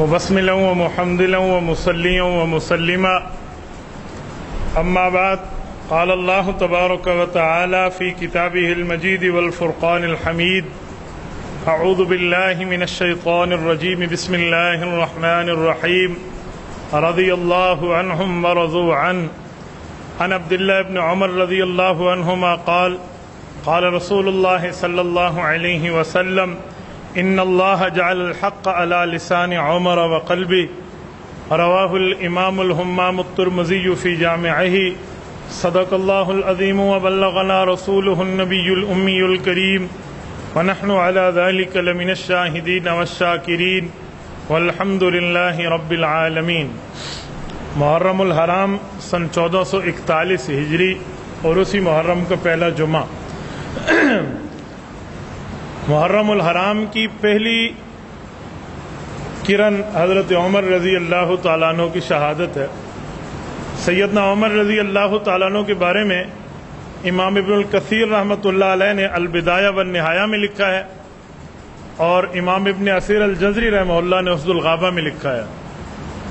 وبسملا ومحمدلا ومصليا ومسلما أما بعد قال الله تبارك وتعالى في كتابه المجيد والفرقان الحميد أعوذ بالله من الشيطان الرجيم بسم الله الرحمن الرحيم رضي الله عنهم ورضوا عنه عن عبد الله بن عمر رضي الله عنهما قال قال رسول الله صلى الله عليه وسلم إن الله جعل الحق على لسان عمر وقلبه رواه الإمام الهمام الترمذي في جامعه صدق الله العظيم وبلغنا رسوله النبي الأمي الكريم ونحن على ذلك لمن الشاهدين والشاكرين والحمد لله رب العالمين۔ محرم الحرام سن 1441 ہجری اور اسی محرم کا پہلا جمعہ محرم الحرام کی پہلی کرن حضرت عمر رضی اللہ تعالیٰ عنہ کی شہادت ہے۔ سیدنا عمر رضی اللہ تعالیٰ عنہ کے بارے میں امام ابن الکثیر رحمۃ اللہ علیہ نے البدایہ والنہایہ میں لکھا ہے اور امام ابن اسیر الجزری رحمہ اللہ نے اسد الغابہ میں لکھا ہے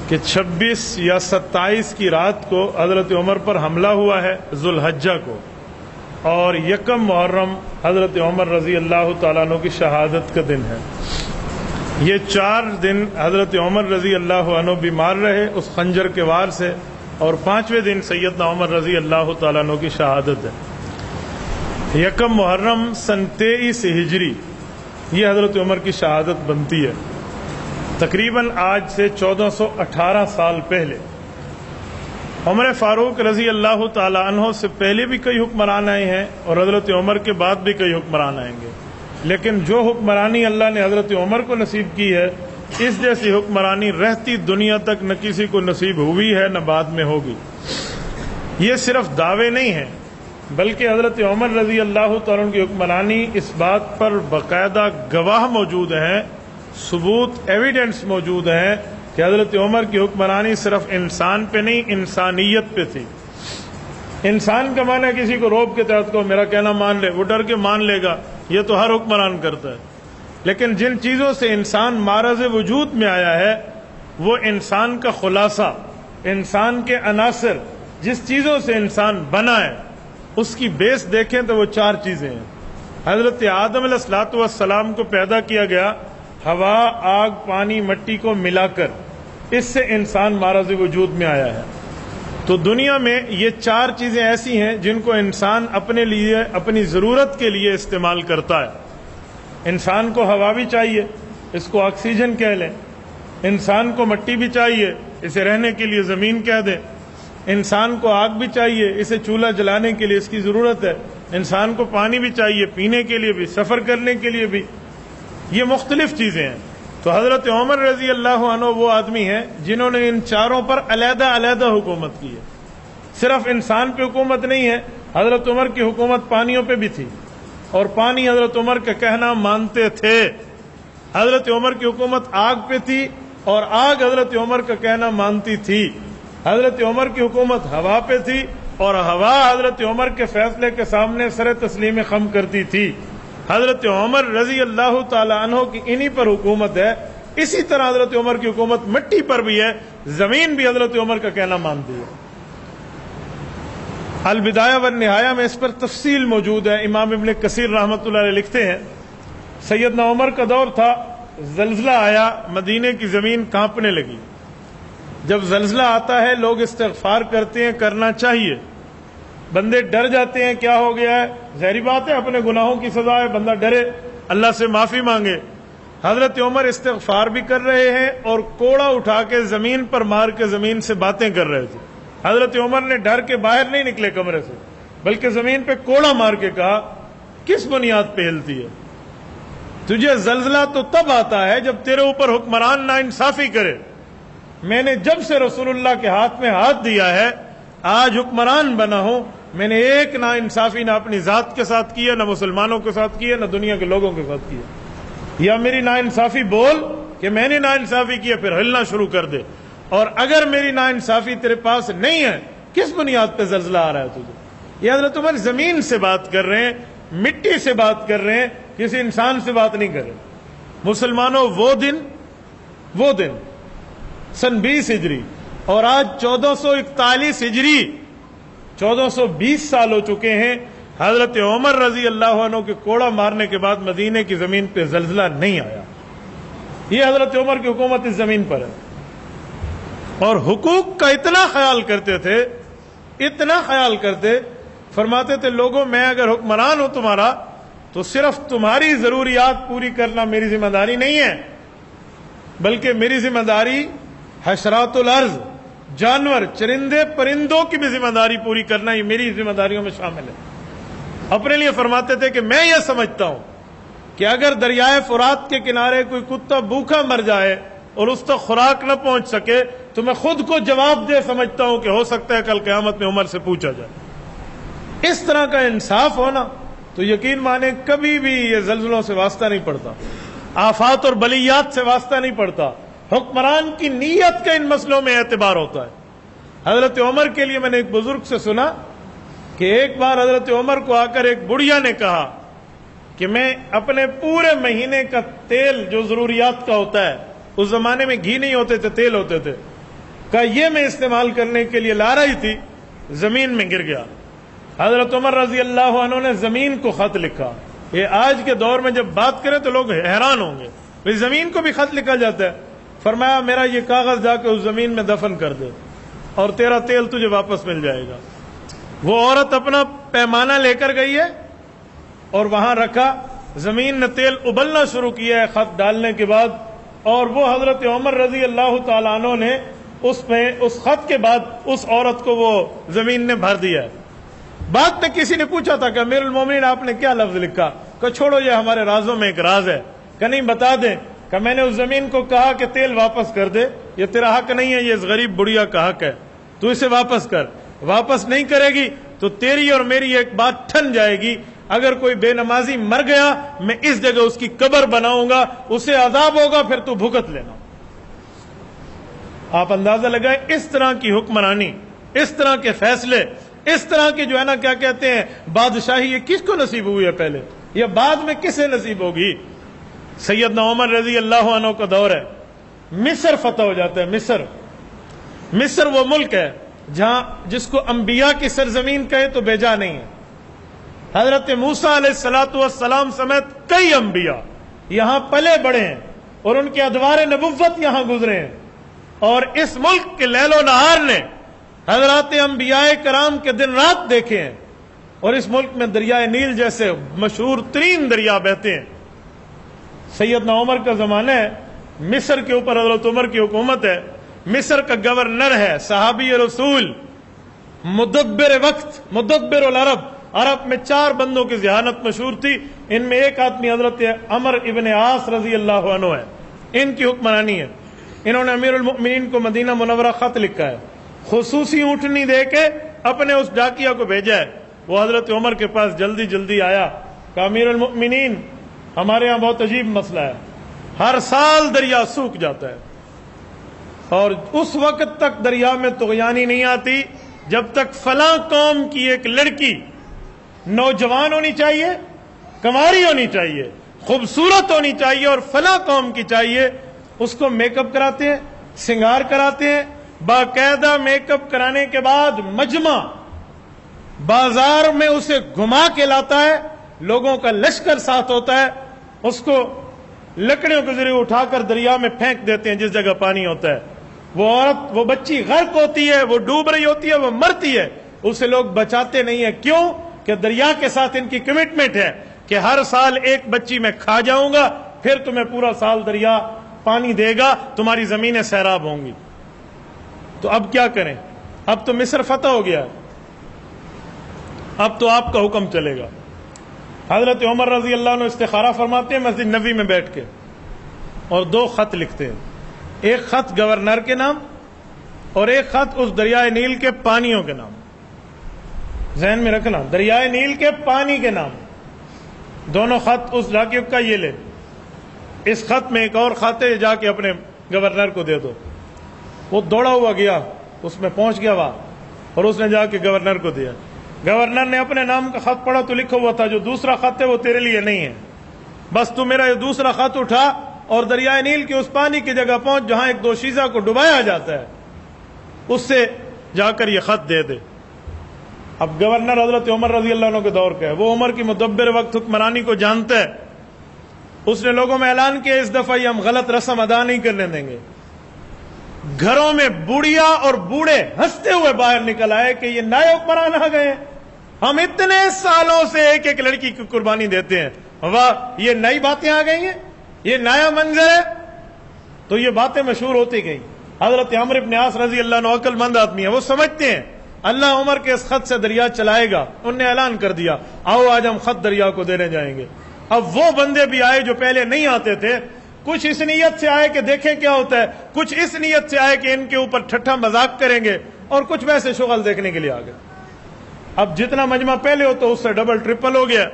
کہ 26 یا 27 کی رات کو حضرت عمر پر حملہ ہوا ہے ذو الحجہ کو، اور یکم محرم حضرت عمر رضی اللہ تعالیٰ عنہ کی شہادت کا دن ہے۔ یہ 4 دن حضرت عمر رضی اللہ عنہ بیمار رہے اس خنجر کے وار سے، اور 5ویں دن سیدنا عمر رضی اللہ تعالیٰ عنہ کی شہادت ہے۔ یکم محرم سن 23 ہجری یہ حضرت عمر کی شہادت بنتی ہے۔ تقریباً آج سے 1418 سال پہلے عمر فاروق رضی اللہ تعالیٰ عنہ سے پہلے بھی کئی حکمران آئے ہیں اور حضرت عمر کے بعد بھی کئی حکمران آئیں گے، لیکن جو حکمرانی اللہ نے حضرت عمر کو نصیب کی ہے اس جیسی حکمرانی رہتی دنیا تک نہ کسی کو نصیب ہوئی ہے نہ بعد میں ہوگی۔ یہ صرف دعوے نہیں ہیں بلکہ حضرت عمر رضی اللہ تعالیٰ عنہ کی حکمرانی اس بات پر باقاعدہ گواہ موجود ہیں، ثبوت ایویڈنس موجود ہیں کہ حضرت عمر کی حکمرانی صرف انسان پہ نہیں انسانیت پہ تھی۔ انسان کا معنی کسی کو روب کے تحت کو میرا کہنا مان لے، وہ ڈر کے مان لے گا، یہ تو ہر حکمران کرتا ہے، لیکن جن چیزوں سے انسان معرض وجود میں آیا ہے وہ انسان کا خلاصہ، انسان کے عناصر، جس چیزوں سے انسان بنا ہے اس کی بیس دیکھیں تو وہ 4 چیزیں ہیں۔ حضرت آدم علیہ الصلوۃ والسلام کو پیدا کیا گیا ہوا، آگ، پانی، مٹی کو ملا کر، اس سے انسان معرض وجود میں آیا ہے۔ تو دنیا میں یہ 4 چیزیں ایسی ہیں جن کو انسان اپنے لیے، اپنی ضرورت کے لیے استعمال کرتا ہے۔ انسان کو ہوا بھی چاہیے، اس کو آکسیجن کہہ لیں، انسان کو مٹی بھی چاہیے، اسے رہنے کے لیے زمین کہہ دیں، انسان کو آگ بھی چاہیے، اسے چولہا جلانے کے لیے اس کی ضرورت ہے، انسان کو پانی بھی چاہیے، پینے کے لیے بھی، سفر کرنے کے لیے بھی، یہ مختلف چیزیں ہیں۔ تو حضرت عمر رضی اللہ عنہ وہ آدمی ہیں جنہوں نے ان 4 پر علیحدہ علیحدہ حکومت کی ہے۔ صرف انسان پہ حکومت نہیں ہے، حضرت عمر کی حکومت پانیوں پہ بھی تھی، اور پانی حضرت عمر کا کہنا مانتے تھے۔ حضرت عمر کی حکومت آگ پہ تھی اور آگ حضرت عمر کا کہنا مانتی تھی۔ حضرت عمر کی حکومت ہوا پہ تھی اور ہوا حضرت عمر کے فیصلے کے سامنے سر تسلیم خم کرتی تھی۔ حضرت عمر رضی اللہ تعالی عنہ کی انہی پر حکومت ہے۔ اسی طرح حضرت عمر کی حکومت مٹی پر بھی ہے، زمین بھی حضرت عمر کا کہنا مانتی ہے۔ البدایہ والنہایہ میں اس پر تفصیل موجود ہے۔ امام ابن کثیر رحمۃ اللہ علیہ لکھتے ہیں سیدنا عمر کا دور تھا، زلزلہ آیا، مدینے کی زمین کانپنے لگی۔ جب زلزلہ آتا ہے لوگ استغفار کرتے ہیں، کرنا چاہیے، بندے ڈر جاتے ہیں کیا ہو گیا ہے، ظاہری بات ہے اپنے گناہوں کی سزا ہے، بندہ ڈرے، اللہ سے معافی مانگے۔ حضرت عمر استغفار بھی کر رہے ہیں اور کوڑا اٹھا کے زمین پر مار کے زمین سے باتیں کر رہے تھے۔ حضرت عمر نے ڈر کے باہر نہیں نکلے کمرے سے، بلکہ زمین پہ کوڑا مار کے کہا کس بنیاد پہ ہلتی ہے؟ تجھے زلزلہ تو تب آتا ہے جب تیرے اوپر حکمران ناانصافی کرے۔ میں نے جب سے رسول اللہ کے ہاتھ میں ہاتھ دیا ہے، آج حکمران بنا ہوں، میں نے ایک ناانصافی نہ اپنی ذات کے ساتھ کی ہے، نہ مسلمانوں کے ساتھ کی ہے، نہ دنیا کے لوگوں کے ساتھ کی ہے۔ یا میری ناانصافی بول کہ میں نے ناانصافی کی ہے، پھر ہلنا شروع کر دے، اور اگر میری ناانصافی تیرے پاس نہیں ہے، کس بنیاد پہ زلزلہ آ رہا ہے تجھے؟ یہ حضرت عمر زمین سے بات کر رہے ہیں، مٹی سے بات کر رہے ہیں، کسی انسان سے بات نہیں کر رہے۔ مسلمانوں وہ دن سن 20 ہجری، اور آج 1441 ہجری، 1420 سال ہو چکے ہیں۔ حضرت عمر رضی اللہ عنہ کے کوڑا مارنے کے بعد مدینے کی زمین پہ زلزلہ نہیں آیا۔ یہ حضرت عمر کی حکومت اس زمین پر ہے، اور حقوق کا اتنا خیال کرتے تھے، اتنا خیال کرتے، فرماتے تھے لوگوں میں اگر حکمران ہوں تمہارا تو صرف تمہاری ضروریات پوری کرنا میری ذمہ داری نہیں ہے، بلکہ میری ذمہ داری حشرات الارض، جانور، چرندے پرندوں کی بھی ذمہ داری پوری کرنا، یہ میری ذمہ داریوں میں شامل ہے۔ اپنے لیے فرماتے تھے کہ میں یہ سمجھتا ہوں کہ اگر دریائے فرات کے کنارے کوئی کتا بھوکا مر جائے اور اس تک خوراک نہ پہنچ سکے تو میں خود کو جواب دہ سمجھتا ہوں کہ ہو سکتا ہے کل قیامت میں عمر سے پوچھا جائے۔ اس طرح کا انصاف ہونا تو یقین مانے کبھی بھی یہ زلزلوں سے واسطہ نہیں پڑتا، آفات اور بلیات سے واسطہ نہیں پڑتا، حکمران کی نیت کا ان مسئلوں میں اعتبار ہوتا ہے۔ حضرت عمر کے لیے میں نے ایک بزرگ سے سنا کہ ایک بار حضرت عمر کو آ کر ایک بڑھیا نے کہا کہ میں اپنے پورے مہینے کا تیل جو ضروریات کا ہوتا ہے، اس زمانے میں گھی نہیں ہوتے تھے، تیل ہوتے تھے، کہا یہ میں استعمال کرنے کے لیے لا رہی تھی، زمین میں گر گیا۔ حضرت عمر رضی اللہ عنہ نے زمین کو خط لکھا۔ یہ آج کے دور میں جب بات کریں تو لوگ حیران ہوں گے، بھئی زمین کو بھی خط لکھا جاتا ہے۔ فرمایا میرا یہ کاغذ جا کے اس زمین میں دفن کر دے اور تیرا تیل تجھے واپس مل جائے گا۔ وہ عورت اپنا پیمانہ لے کر گئی ہے اور وہاں رکھا، زمین نے تیل ابلنا شروع کیا ہے خط ڈالنے کے بعد، اور وہ حضرت عمر رضی اللہ تعالیٰ عنہ نے اس خط کے بعد اس عورت کو وہ زمین نے بھر دیا ہے۔ بعد میں کسی نے پوچھا تھا کہ امیر المومنین آپ نے کیا لفظ لکھا؟ کہ چھوڑو یہ ہمارے رازوں میں ایک راز ہے، کہ نہیں بتا دیں۔ کہ میں نے اس زمین کو کہا کہ تیل واپس کر دے، یہ تیرا حق نہیں ہے، یہ اس غریب بڑھیا کا حق ہے، تو اسے واپس کر۔ واپس نہیں کرے گی تو تیری اور میری ایک بات ٹھن جائے گی، اگر کوئی بے نمازی مر گیا میں اس جگہ اس کی قبر بناؤں گا، اسے عذاب ہوگا، پھر تو بھگت لینا۔ آپ اندازہ لگائیں اس طرح کی حکمرانی، اس طرح کے فیصلے، اس طرح کی جو ہے نا کیا کہتے ہیں بادشاہی، یہ کس کو نصیب ہوئی ہے پہلے، یہ بعد میں کسے نصیب ہوگی؟ سیدنا عمر رضی اللہ عنہ کا دور ہے، مصر فتح ہو جاتا ہے۔ مصر وہ ملک ہے جہاں جس کو انبیاء کی سرزمین کہے تو بیجا نہیں ہے۔ حضرت موسیٰ علیہ السلام سمیت کئی انبیاء یہاں پلے بڑے ہیں اور ان کے ادوار نبوت یہاں گزرے ہیں، اور اس ملک کے لیل و نہار نے حضرات انبیاء کرام کے دن رات دیکھے ہیں، اور اس ملک میں دریائے نیل جیسے مشہور ترین دریا بہتے ہیں۔ سیدنا عمر کا زمانہ ہے، مصر کے اوپر حضرت عمر کی حکومت ہے، مصر کا گورنر ہے صحابی رسول، مدبر وقت، مدبر العرب۔ عرب میں 4 بندوں کی ذہانت مشہور تھی، ان میں ایک آدمی حضرت عمر ابن عاص رضی اللہ عنہ ہے، ان کی حکمرانی ہے۔ انہوں نے امیر المؤمنین کو مدینہ منورہ خط لکھا ہے، خصوصی اونٹنی دے کے اپنے اس ڈاکیا کو بھیجا ہے۔ وہ حضرت عمر کے پاس جلدی جلدی آیا کہ امیر المؤمنین ہمارے ہاں بہت عجیب مسئلہ ہے، ہر سال دریا سوکھ جاتا ہے، اور اس وقت تک دریا میں طغیانی نہیں آتی جب تک فلاں قوم کی ایک لڑکی نوجوان ہونی چاہیے، کنواری ہونی چاہیے، خوبصورت ہونی چاہیے، اور فلاں قوم کی چاہیے۔ اس کو میک اپ کراتے ہیں، سنگار کراتے ہیں، باقاعدہ میک اپ کرانے کے بعد مجمع بازار میں اسے گھما کے لاتا ہے، لوگوں کا لشکر ساتھ ہوتا ہے، اس کو لکڑیوں کے ذریعے اٹھا کر دریا میں پھینک دیتے ہیں جس جگہ پانی ہوتا ہے۔ وہ عورت، وہ بچی غرق ہوتی ہے، وہ ڈوب رہی ہوتی ہے، وہ مرتی ہے، اسے لوگ بچاتے نہیں ہیں۔ کیوں؟ کہ دریا کے ساتھ ان کی کمٹمنٹ ہے کہ ہر سال ایک بچی میں کھا جاؤں گا، پھر تمہیں پورا سال دریا پانی دے گا، تمہاری زمینیں سیراب ہوں گی۔ تو اب کیا کریں؟ اب تو مصر فتح ہو گیا، اب تو آپ کا حکم چلے گا۔ حضرت عمر رضی اللہ عنہ استخارہ فرماتے ہیں مسجد نبوی میں بیٹھ کے، اور 2 خط لکھتے ہیں، ایک خط گورنر کے نام اور ایک خط اس دریائے نیل کے پانیوں کے نام۔ ذہن میں رکھنا، دریائے نیل کے پانی کے نام، دونوں خط اس ڈاکیوں کا یہ لے، اس خط میں ایک اور خط ہے، جا کے اپنے گورنر کو دے دو۔ وہ دوڑا ہوا گیا، اس میں پہنچ گیا وہاں، اور اس نے جا کے گورنر کو دیا۔ گورنر نے اپنے نام کا خط پڑھا تو لکھا ہوا تھا جو دوسرا خط ہے وہ تیرے لیے نہیں ہے، بس تو میرا یہ دوسرا خط اٹھا اور دریائے نیل کے اس پانی کی جگہ پہنچ جہاں ایک دوشیزہ کو ڈبایا جاتا ہے، اس سے جا کر یہ خط دے دے۔ اب گورنر حضرت عمر رضی اللہ عنہ کے دور کا ہے، وہ عمر کی مدبر وقت حکمرانی کو جانتا ہے، اس نے لوگوں میں اعلان کیا اس دفعہ یہ ہم غلط رسم ادا نہیں کرنے دیں گے۔ گھروں میں بوڑھیا اور بوڑھے ہنستے ہوئے باہر نکل آئے کہ یہ نئے حکمران آ گئے، ہم اتنے سالوں سے ایک ایک لڑکی کی قربانی دیتے ہیں، واہ یہ نئی باتیں آ گئی ہیں، یہ نیا منظر ہے۔ تو یہ باتیں مشہور ہوتی گئی۔ حضرت عمرو بن عاص رضی اللہ عنہ عقل مند آدمی ہے، وہ سمجھتے ہیں اللہ عمر کے اس خط سے دریا چلائے گا، انہوں نے اعلان کر دیا آؤ آج ہم خط دریا کو دینے جائیں گے۔ اب وہ بندے بھی آئے جو پہلے نہیں آتے تھے، کچھ اس نیت سے آئے کہ دیکھیں کیا ہوتا ہے، کچھ اس نیت سے آئے کہ ان کے اوپر ٹھٹھا مذاق کریں گے، اور کچھ ویسے شغل دیکھنے کے لیے آ گئے۔ اب جتنا مجمع پہلے ہوتا اس سے ڈبل ٹرپل ہو گیا،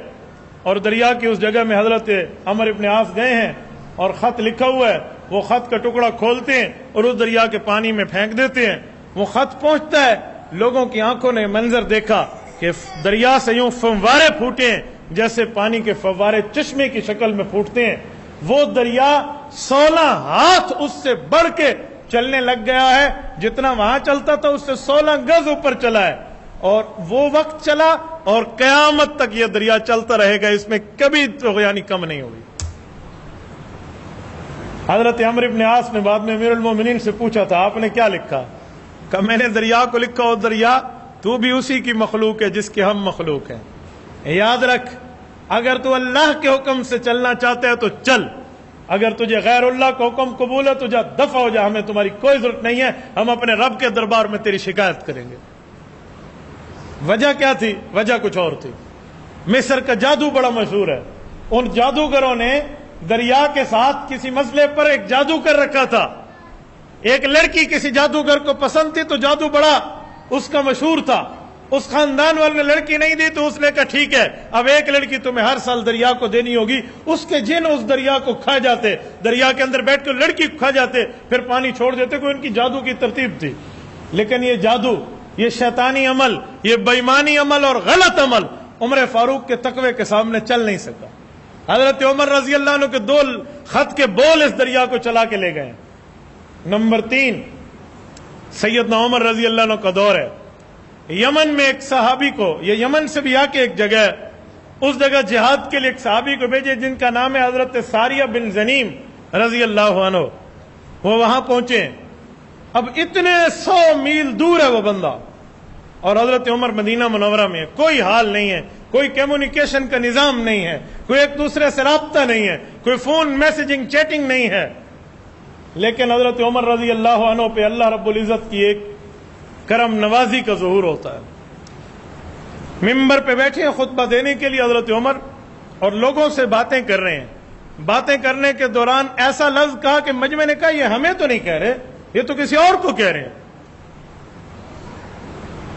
اور دریا کی اس جگہ میں حضرت عمرو بن عاص گئے ہیں اور خط لکھا ہوا ہے، وہ خط کا ٹکڑا کھولتے ہیں اور اس دریا کے پانی میں پھینک دیتے ہیں۔ وہ خط پہنچتا ہے، لوگوں کی آنکھوں نے منظر دیکھا کہ دریا سے یوں فوارے پھوٹے ہیں جیسے پانی کے فوارے چشمے کی شکل میں پھوٹتے ہیں۔ وہ دریا 16 ہاتھ اس سے بڑھ کے چلنے لگ گیا ہے، جتنا وہاں چلتا تھا اس سے 16 گز اوپر چلا ہے، اور وہ وقت چلا اور قیامت تک یہ دریا چلتا رہے گا، اس میں کبھی طغیانی کم نہیں ہوگی۔ حضرت عمرو بن عاص نے بعد میں امیر المومنین سے پوچھا تھا آپ نے کیا لکھا؟ کہ میں نے دریا کو لکھا، اور دریا تو بھی اسی کی مخلوق ہے جس کے ہم مخلوق ہیں۔ یاد رکھ اگر تو اللہ کے حکم سے چلنا چاہتا ہے تو چل، اگر تجھے غیر اللہ کا حکم قبول ہے تو جا دفع ہو جا، ہمیں تمہاری کوئی ضرورت نہیں ہے، ہم اپنے رب کے دربار میں تیری شکایت کریں گے۔ وجہ کیا تھی؟ وجہ کچھ اور تھی۔ مصر کا جادو بڑا مشہور ہے، ان جادوگروں نے دریا کے ساتھ کسی مسئلے پر ایک جادو کر رکھا تھا۔ ایک لڑکی کسی جادوگر کو پسند تھی تو جادو بڑا اس کا مشہور تھا، اس خاندان والے نے لڑکی نہیں دی تو اس نے کہا ٹھیک ہے اب ایک لڑکی تمہیں ہر سال دریا کو دینی ہوگی۔ اس کے جن اس دریا کو کھا جاتے، دریا کے اندر بیٹھ کے لڑکی کو کھا جاتے، پھر پانی چھوڑ دیتے، کوئی ان کی جادو کی ترتیب تھی۔ لیکن یہ جادو، یہ شیطانی عمل، یہ بےایمانی عمل اور غلط عمل عمر فاروق کے تقوی کے سامنے چل نہیں سکا۔ حضرت عمر رضی اللہ عنہ کے 2 خط کے بول اس دریا کو چلا کے لے گئے۔ نمبر 3، سیدنا عمر رضی اللہ عنہ کا دور ہے، یمن میں ایک صحابی کو، یہ یمن سے بھی آ کے ایک جگہ ہے، اس جگہ جہاد کے لیے ایک صحابی کو بھیجے جن کا نام ہے حضرت ساریہ بن زنیم رضی اللہ عنہ۔ وہ وہاں پہنچے، اب اتنے 100 میل دور ہے وہ بندہ، اور حضرت عمر مدینہ منورہ میں ہے، کوئی حال نہیں ہے، کوئی کمیونیکیشن کا نظام نہیں ہے، کوئی ایک دوسرے سے رابطہ نہیں ہے، کوئی فون میسجنگ چیٹنگ نہیں ہے، لیکن حضرت عمر رضی اللہ عنہ پہ اللہ رب العزت کی ایک کرم نوازی کا ظہور ہوتا ہے۔ ممبر پہ بیٹھے ہیں خطبہ دینے کے لیے حضرت عمر، اور لوگوں سے باتیں کر رہے ہیں۔ باتیں کرنے کے دوران ایسا لفظ کہا کہ مجمع نے کہا یہ ہمیں تو نہیں کہہ رہے، یہ تو کسی اور کو کہہ رہے ہیں،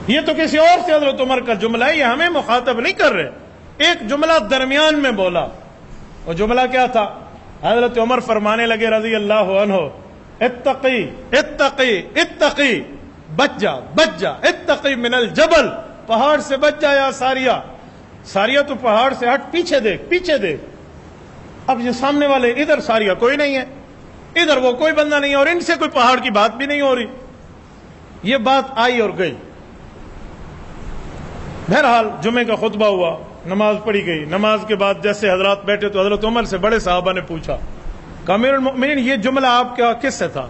یہ تو کسی اور سے حضرت عمر کا جملہ ہے، یہ ہمیں مخاطب نہیں کر رہے۔ ایک جملہ درمیان میں بولا، وہ جملہ کیا تھا؟ حضرت عمر فرمانے لگے رضی اللہ عنہ، اتقی اتقی اتقی، بچ جا بچ جا، اتقی من الجبل، پہاڑ سے بچ جا یا ساریہ۔ ساریہ تو پہاڑ سے ہٹ، پیچھے دیکھ پیچھے دیکھ۔ اب یہ سامنے والے ادھر ساریہ کوئی نہیں ہے، ادھر وہ کوئی بندہ نہیں ہے، اور ان سے کوئی پہاڑ کی بات بھی نہیں ہو رہی۔ یہ بات آئی اور گئی۔ بہرحال جمعے کا خطبہ ہوا، نماز پڑھی گئی۔ نماز کے بعد جیسے حضرات بیٹھے تو حضرت عمر سے بڑے صحابہ نے پوچھا کہ امیر المؤمنین یہ جملہ آپ کا کس سے تھا؟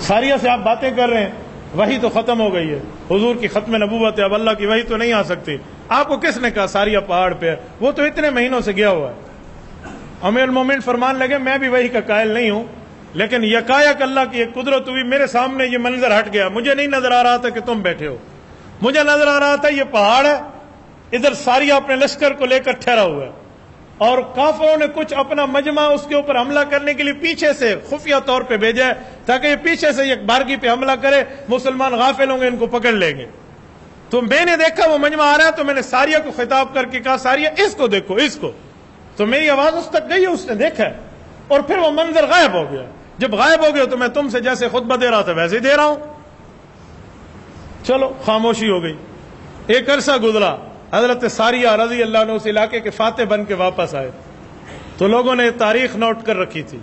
ساریہ سے آپ باتیں کر رہے ہیں، وحی تو ختم ہو گئی ہے، حضور کی ختم نبوت ہے، اب اللہ کی وحی تو نہیں آ سکتی، آپ کو کس نے کہا ساریہ پہاڑ پہ ہے؟ وہ تو اتنے مہینوں سے گیا ہوا ہے۔ امیر المومنین فرمان لگے میں بھی وحی کا قائل نہیں ہوں، لیکن یکایک اللہ کی ایک قدرت ہوئی، میرے سامنے یہ منظر ہٹ گیا، مجھے نہیں نظر آ رہا تھا کہ تم بیٹھے ہو، مجھے نظر آ رہا تھا یہ پہاڑ ہے، ادھر ساریہ اپنے لشکر کو لے کر ٹھہرا ہوا ہے، اور کافروں نے کچھ اپنا مجمع اس کے اوپر حملہ کرنے کے لیے پیچھے سے خفیہ طور پہ بھیجا ہے تاکہ یہ پیچھے سے ایک بارگی پہ حملہ کرے، مسلمان غافل ہوں گے، ان کو پکڑ لیں گے۔ تو میں نے دیکھا وہ مجمع آ رہا ہے تو میں نے ساریہ کو خطاب کر کے کہا ساریہ اس کو دیکھو، اس کو۔ تو میری آواز اس تک گئی، اس نے دیکھا ہے، اور پھر وہ منظر غائب ہو گیا۔ جب غائب ہو گیا تو میں تم سے جیسے خطبہ دے رہا تھا ویسے ہی دے رہا ہوں۔ چلو خاموشی ہو گئی۔ ایک عرصہ گزرا، حضرت ساریہ رضی اللہ عنہ اس علاقے کے فاتح بن کے واپس آئے۔ تو لوگوں نے تاریخ نوٹ کر رکھی تھی،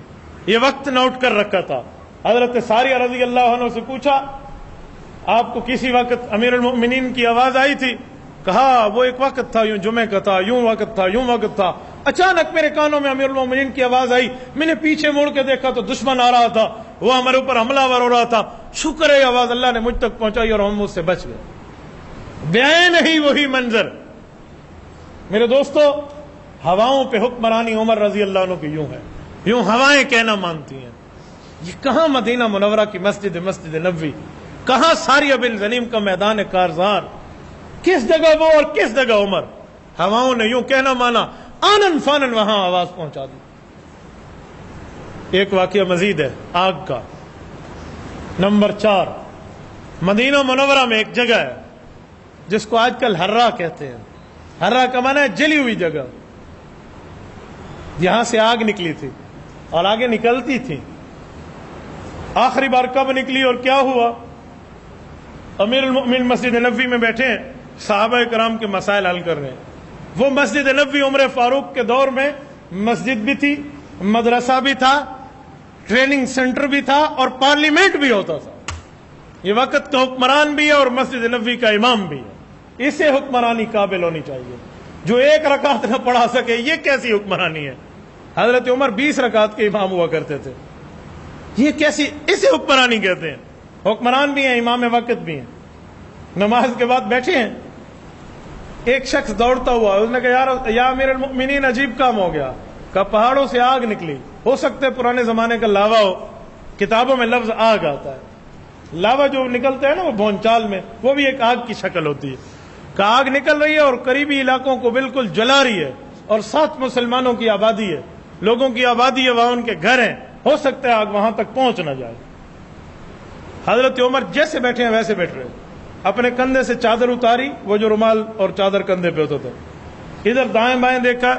یہ وقت نوٹ کر رکھا تھا۔ حضرت ساریہ رضی اللہ عنہ سے پوچھا آپ کو کسی وقت امیر المؤمنین کی آواز آئی تھی؟ کہا وہ ایک وقت تھا، یوں جمعے کا تھا، یوں وقت تھا، یوں وقت تھا، اچانک میرے کانوں میں امیر المؤمنین کی آواز آئی، میں نے پیچھے موڑ کے دیکھا تو دشمن آ رہا تھا، وہ ہمارے اوپر حملہ ور ہو رہا تھا، شکر ہے آواز اللہ نے مجھ تک پہنچائی اور ہم اس سے بچ گئے۔ بیان ہی وہی منظر۔ میرے دوستو، ہواؤں پہ حکمرانی عمر رضی اللہ عنہ کی یوں ہے، یوں ہوائیں کہنا مانتی ہیں۔ یہ کہاں مدینہ منورہ کی مسجد نبوی، کہاں ساریہ بن ظلیم کا میدان کارزار، کس جگہ وہ اور کس جگہ عمر؟ ہواؤں نے یوں کہنا مانا، آنن فانن وہاں آواز پہنچا دی۔ ایک واقعہ مزید ہے آگ کا، نمبر 4، مدینہ منورہ میں ایک جگہ ہے جس کو آج کل ہررا کہتے ہیں۔ ہررا کا معنی ہے جلی ہوئی جگہ۔ یہاں سے آگ نکلی تھی اور آگے نکلتی تھی۔ آخری بار کب نکلی اور کیا ہوا؟ امیر المؤمنین مسجد نبوی میں بیٹھے ہیں، صحابہ کرام کے مسائل حل کر رہے ہیں۔ وہ مسجد نبوی عمر فاروق کے دور میں مسجد بھی تھی، مدرسہ بھی تھا، ٹریننگ سینٹر بھی تھا اور پارلیمنٹ بھی ہوتا تھا۔ یہ وقت کا حکمران بھی ہے اور مسجد نبوی کا امام بھی ہے۔ اسے حکمرانی قابل ہونی چاہیے۔ جو ایک رکعت نہ پڑھا سکے، یہ کیسی حکمرانی ہے؟ حضرت عمر 20 رکعت کے امام ہوا کرتے تھے، یہ کیسی، اسے حکمرانی کہتے ہیں۔ حکمران بھی ہیں، امام وقت بھی ہیں۔ نماز کے بعد بیٹھے ہیں، ایک شخص دوڑتا ہوا، اس نے کہا یا امیر المؤمنین عجیب کام ہو گیا، کہ پہاڑوں سے آگ نکلی، ہو سکتا ہے پرانے زمانے کا لاوا ہو، کتابوں میں لفظ آگ آتا ہے، لاوا جو نکلتا ہے نا وہ بھونچال میں، وہ بھی ایک آگ کی شکل ہوتی ہے، کہ آگ نکل رہی ہے اور قریبی علاقوں کو بالکل جلا رہی ہے، اور 7 مسلمانوں کی آبادی ہے، لوگوں کی آبادی ہے، وہاں ان کے گھر ہیں، ہو سکتا ہے آگ وہاں تک پہنچ نہ جائے۔ حضرت عمر جیسے بیٹھے ہیں ویسے بیٹھ رہے، اپنے کندھے سے چادر اتاری، وہ جو رومال اور چادر کندھے پہ ہوتا تھا، ادھر دائیں بائیں دیکھا،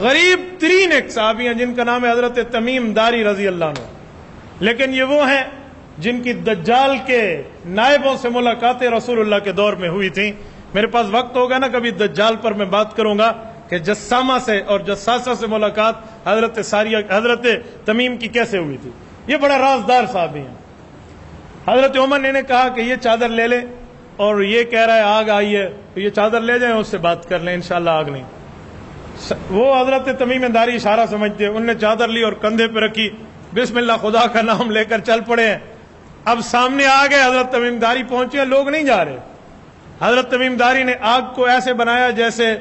غریب ترین ایک صحابی ہیں جن کا نام ہے حضرت تمیم داری رضی اللہ عنہ، لیکن یہ وہ ہیں جن کی دجال کے نائبوں سے ملاقاتیں رسول اللہ کے دور میں ہوئی تھیں۔ میرے پاس وقت ہوگا نا کبھی دجال پر میں بات کروں گا کہ جسامہ سے اور جساسہ سے ملاقات حضرت تمیم کی کیسے ہوئی تھی۔ یہ بڑا رازدار صحابی ہیں۔ حضرت عمر نے کہا کہ یہ چادر لے لے، اور یہ کہہ رہا ہے آگ آئی ہے، تو یہ چادر لے جائیں، اس سے بات کر لیں، انشاءاللہ آگ نہیں۔ وہ حضرت تمیم داری اشارہ سمجھتے، انہوں نے چادر لی اور کندھے پہ رکھی، بسم اللہ خدا کا نام لے کر چل پڑے ہیں۔ اب سامنے آ گئے، حضرت تمیم داری پہنچے، لوگ نہیں جا رہے۔ حضرت تمیم داری نے آگ کو ایسے بنایا جیسے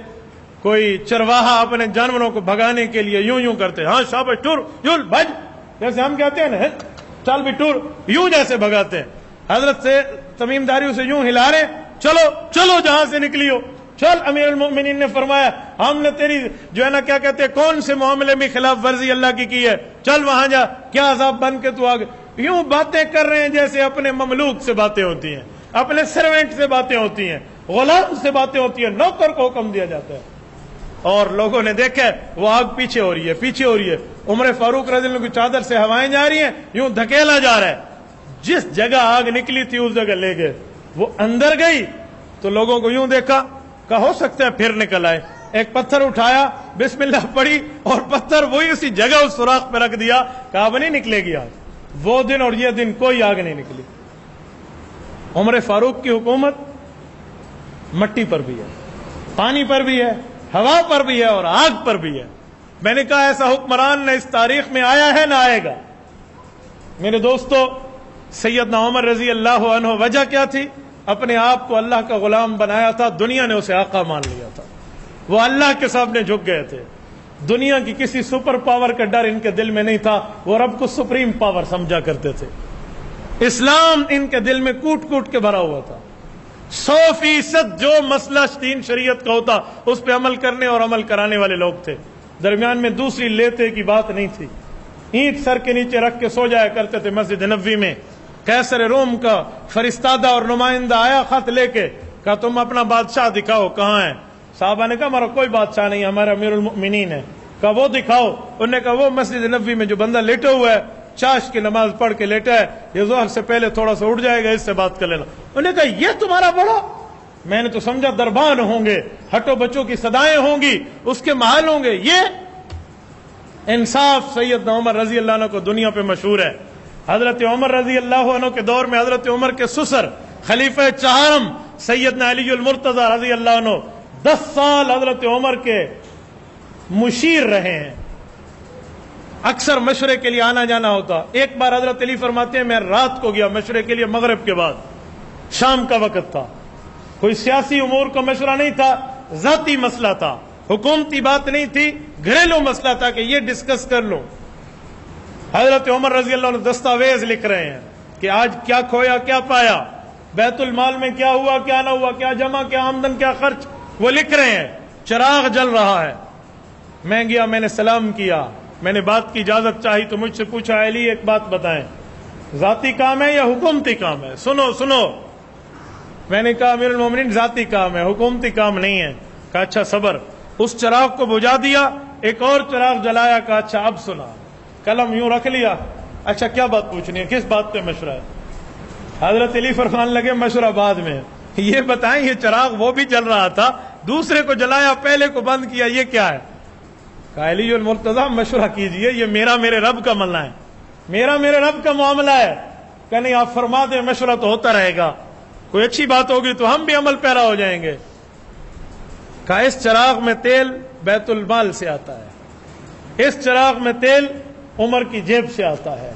کوئی چرواہا اپنے جانوروں کو بھگانے کے لیے یوں یوں کرتے، ہاں شاباش ٹور یوں بھج، جیسے ہم کہتے ہیں نا چل بھی ٹور، یوں جیسے بھگاتے ہیں۔ حضرت سے تمیم داری اسے یوں ہلا رہے، چلو چلو جہاں سے نکلی ہو چل۔ امیر المؤمنین نے فرمایا ہم نے تیری جو ہے نا کیا کہتے ہیں کون سے معاملے میں خلاف ورزی اللہ کی ہے، چل وہاں جا، کیا عذاب بن کے تو آگے۔ یوں باتیں کر رہے ہیں جیسے اپنے مملوک سے باتیں ہوتی ہیں، اپنے سروینٹ سے باتیں ہوتی ہیں، غلام سے باتیں ہوتی ہیں، نوکر کو حکم دیا جاتا ہے۔ اور لوگوں نے دیکھا وہ آگ پیچھے ہو رہی ہے، پیچھے ہو رہی ہے، عمر فاروق رضی اللہ عنہ کی چادر سے ہوائیں جا رہی ہیں، یوں دھکیلا جا رہا ہے۔ جس جگہ آگ نکلی تھی اس جگہ لے گئے، وہ اندر گئی تو لوگوں کو یوں دیکھا کہ ہو سکتا ہے پھر نکل آئے۔ ایک پتھر اٹھایا، بسم اللہ پڑھی، اور پتھر وہی اسی جگہ اس سوراخ پہ رکھ دیا کہ اب نہیں نکلے گی آگ۔ وہ دن اور یہ دن کوئی آگ نہیں نکلی۔ عمر فاروق کی حکومت مٹی پر بھی ہے، پانی پر بھی ہے، ہوا پر بھی ہے اور آگ پر بھی ہے۔ میں نے کہا ایسا حکمران نہ اس تاریخ میں آیا ہے نہ آئے گا۔ میرے دوستو، سیدنا عمر رضی اللہ عنہ وجہ کیا تھی؟ اپنے آپ کو اللہ کا غلام بنایا تھا، دنیا نے اسے آقا مان لیا تھا، وہ اللہ کے سامنے جھک گئے تھے۔ دنیا کی کسی سپر پاور کا ڈر ان کے دل میں نہیں تھا، وہ رب کو سپریم پاور سمجھا کرتے تھے۔ اسلام ان کے دل میں کوٹ کوٹ کے بھرا ہوا تھا۔ 100% جو مسئلہ دین شریعت کا ہوتا اس پہ عمل کرنے اور عمل کرانے والے لوگ تھے۔ درمیان میں دوسری لیتے کی بات نہیں تھی۔ اینٹ سر کے نیچے رکھ کے سو جایا کرتے تھے مسجد نبوی میں۔ قیصر روم کا فرستادہ اور نمائندہ آیا خط لے کے، کہا تم اپنا بادشاہ دکھاؤ، کہاں ہے؟ صحابہ نے کہا ہمارا کوئی بادشاہ نہیں، ہمارا امیر المؤمنین ہے۔ کہا وہ دکھاؤ۔ انہوں نے کہا وہ مسجد نبوی میں جو بندہ لیٹا ہوا ہے، چاش کی نماز پڑھ کے لیٹا ہے، یہ ظہر سے پہلے تھوڑا سا اٹھ جائے گا، اس سے بات کر لینا۔ انہوں نے کہا یہ تمہارا بڑا؟ میں نے تو سمجھا دربان ہوں گے، ہٹو بچوں کی صدائیں ہوں گی، اس کے محل ہوں گے۔ یہ انصاف سیدنا عمر رضی اللہ عنہ کو دنیا پہ مشہور ہے. حضرت عمر رضی اللہ عنہ کے دور میں حضرت عمر کے سسر خلیفہ چہارم سیدنا علی المرتضی رضی اللہ عنہ 10 سال حضرت عمر کے مشیر رہے ہیں. اکثر مشورے کے لیے آنا جانا ہوتا. ایک بار حضرت علی فرماتے ہیں میں رات کو گیا مشورے کے لیے، مغرب کے بعد، شام کا وقت تھا، کوئی سیاسی امور کا مشورہ نہیں تھا، ذاتی مسئلہ تھا، حکومتی بات نہیں تھی، گھریلو مسئلہ تھا کہ یہ ڈسکس کر لو. حضرت عمر رضی اللہ عنہ دستاویز لکھ رہے ہیں کہ آج کیا کھویا کیا پایا، بیت المال میں کیا ہوا کیا نہ ہوا، کیا جمع کیا آمدن کیا خرچ، وہ لکھ رہے ہیں. چراغ جل رہا ہے. میں گیا، میں نے سلام کیا، میں نے بات کی اجازت چاہی تو مجھ سے پوچھا علی ایک بات بتائیں، ذاتی کام ہے یا حکومتی کام ہے؟ سنو. میں نے کہا امیر المومنین ذاتی کام ہے، حکومتی کام نہیں ہے. کہا اچھا صبر. اس چراغ کو بجھا دیا، ایک اور چراغ جلایا. کہا اچھا اب سنا. قلم یوں رکھ لیا. اچھا کیا بات پوچھنی ہے، کس بات پہ مشورہ ہے؟ حضرت علی فرمان لگے مشورہ بعد میں، یہ بتائیں یہ چراغ وہ بھی جل رہا تھا، دوسرے کو جلایا، پہلے کو بند کیا، یہ کیا ہے؟ کہا علی المرتضی مشورہ کیجئے، یہ میرے رب کا ملنا ہے، میرے رب کا معاملہ ہے. کہ نہیں آپ فرما دیں مشورہ تو ہوتا رہے گا، کوئی اچھی بات ہوگی تو ہم بھی عمل پیرا ہو جائیں گے. کہا اس چراغ میں تیل بیت المال سے آتا ہے، اس چراغ میں تیل عمر کی جیب سے آتا ہے.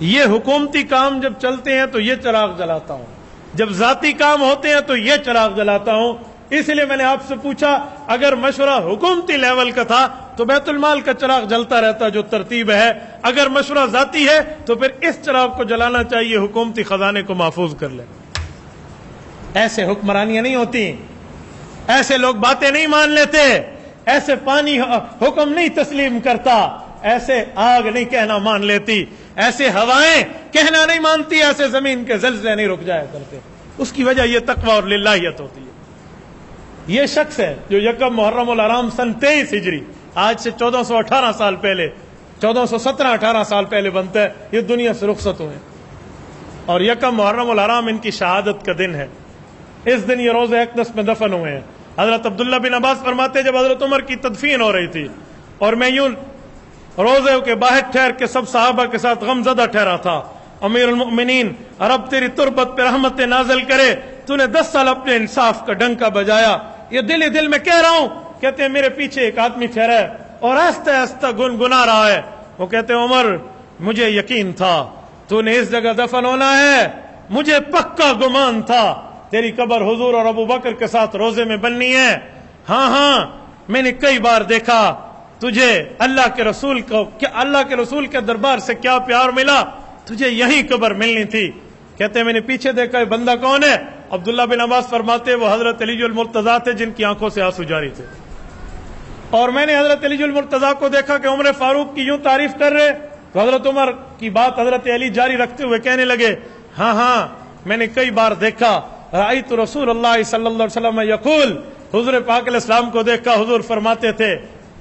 یہ حکومتی کام جب چلتے ہیں تو یہ چراغ جلاتا ہوں، جب ذاتی کام ہوتے ہیں تو یہ چراغ جلاتا ہوں. اس لیے میں نے آپ سے پوچھا اگر مشورہ حکومتی لیول کا تھا تو بیت المال کا چراغ جلتا رہتا جو ترتیب ہے، اگر مشورہ ذاتی ہے تو پھر اس چراغ کو جلانا چاہیے، حکومتی خزانے کو محفوظ کر لیں. ایسے حکمرانیاں نہیں ہوتی، ایسے لوگ باتیں نہیں مان لیتے، ایسے پانی حکم نہیں تسلیم کرتا، ایسے آگ نہیں کہنا مان لیتی، ایسے ہوائیں کہنا نہیں مانتی، ایسے زمین کے زلزلے نہیں رک جایا کرتے. اس کی وجہ یہ تقوی اور للہیت ہوتی ہے. یہ شخص ہے جو یکم محرم الحرام سن 23 ہجری، آج سے 1418 سال پہلے، 1417-18 سال پہلے بنتا ہے، یہ دنیا سے رخصت ہوئے. اور یکم محرم الحرام ان کی شہادت کا دن ہے. اس دن یہ روزہ اقدس میں دفن ہوئے ہیں. حضرت عبداللہ بن عباس فرماتے ہیں جب حضرت عمر کی تدفین ہو رہی تھی اور میں یوں روزے کے باہر ٹھہر کے سب صحابہ کے ساتھ غم زدہ ٹھہرا تھا، امیر المؤمنین رب تیری تربت پہ رحمت نازل کرے، تو نے 10 سال اپنے انصاف کا ڈنکا بجایا، یہ دل ہی دل میں کہہ رہا ہوں. کہتے ہیں میرے پیچھے ایک آدمی ٹھہرا ہے اور آہستہ آہستہ گنگنا رہا ہے. وہ کہتے ہیں عمر مجھے یقین تھا تو نے اس جگہ دفن ہونا ہے، مجھے پکا گمان تھا تیری قبر حضور اور ابو بکر کے ساتھ روزے میں بننی ہے. ہاں میں نے کئی بار دیکھا تجھے اللہ کے رسول کے دربار سے کیا پیار ملا، تجھے یہی قبر ملنی تھی. کہتے ہیں میں نے پیچھے دیکھا یہ بندہ کون ہے؟ عبداللہ بن عباس فرماتے وہ حضرت علی المرتضی تھے جن کی آنکھوں سے آنسو جاری تھے. اور میں نے حضرت علی المرتضی کو دیکھا کہ عمر فاروق کی یوں تعریف کر رہے تو حضرت عمر کی بات حضرت علی جاری رکھتے ہوئے کہنے لگے ہاں میں نے کئی بار دیکھا، رأیت رسول اللہ صلی اللہ علیہ وسلم یقول، حضور پاک علیہ السلام کو دیکھا حضور فرماتے تھے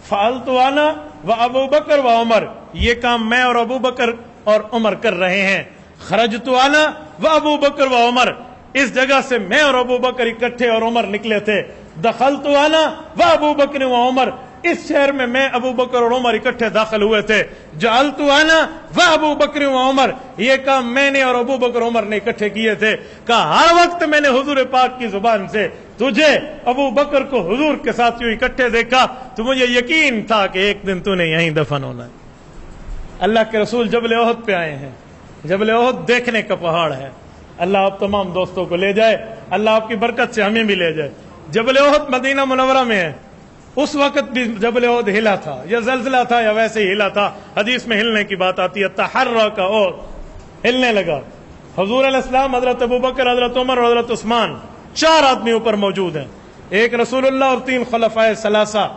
فعلت انا و ابو بکر و عمر، یہ کام میں اور ابو بکر اور عمر کر رہے ہیں. خرجت انا و ابو بکر و عمر، اس جگہ سے میں اور ابو بکر اکٹھے اور عمر نکلے تھے. دخلت انا و ابو بکر و عمر، اس شہر میں میں ابو بکر اور عمر اکٹھے داخل ہوئے تھے. جعلت انا و ابو بکر و عمر، یہ کام میں نے اور ابو بکر عمر نے اکٹھے کیے تھے. کہا ہر وقت میں نے حضور پاک کی زبان سے تجھے ابو بکر کو حضور کے ساتھ یوں اکٹھے دیکھا تو مجھے یقین تھا کہ ایک دن تو نے یہیں دفن ہونا ہے. اللہ کے رسول جبل احد پہ آئے ہیں، جبل احد دیکھنے کا پہاڑ ہے. اللہ آپ تمام دوستوں کو لے جائے، اللہ آپ کی برکت سے ہمیں بھی لے جائے. جبل احد مدینہ منورہ میں ہے. اس وقت بھی جبل احد ہلا تھا، یا زلزلہ تھا یا ویسے ہی ہلا تھا. حدیث میں ہلنے کی بات آتی ہے، تحرک احد، ہلنے لگا. حضور علیہ السلام، حضرت ابوبکر، حضرت عمر اور حضرت عثمان، 4 آدمی اوپر موجود ہیں، ایک رسول اللہ اور 3 خلفائے ثلاثہ.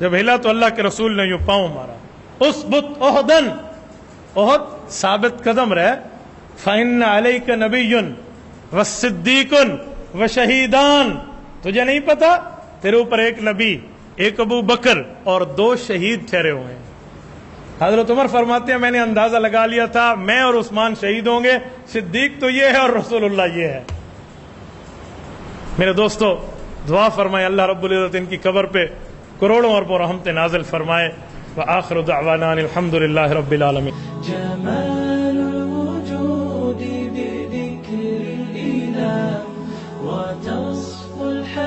جب ہلا تو اللہ کے رسول نے یوں پاؤں مارا، اثبت احدن، احد ثابت قدم رہے. فإن علیک نبی والصدیق وشہیدان، تجھے نہیں پتا تیرے اوپر ایک نبی، ایک ابو بکر اور 2 شہید ٹھہرے ہوئے ہیں. حضرت عمر فرماتے ہیں میں نے اندازہ لگا لیا تھا میں اور عثمان شہید ہوں گے، صدیق تو یہ ہے اور رسول اللہ یہ ہے. میرے دوستو دعا فرمائے اللہ رب العزت ان کی قبر پہ کروڑوں اربوں رحمت نازل فرمائے. وآخر دعوانا الحمد للہ رب العالمین. جمال الوجود بذكر الإله وتصفو الحياة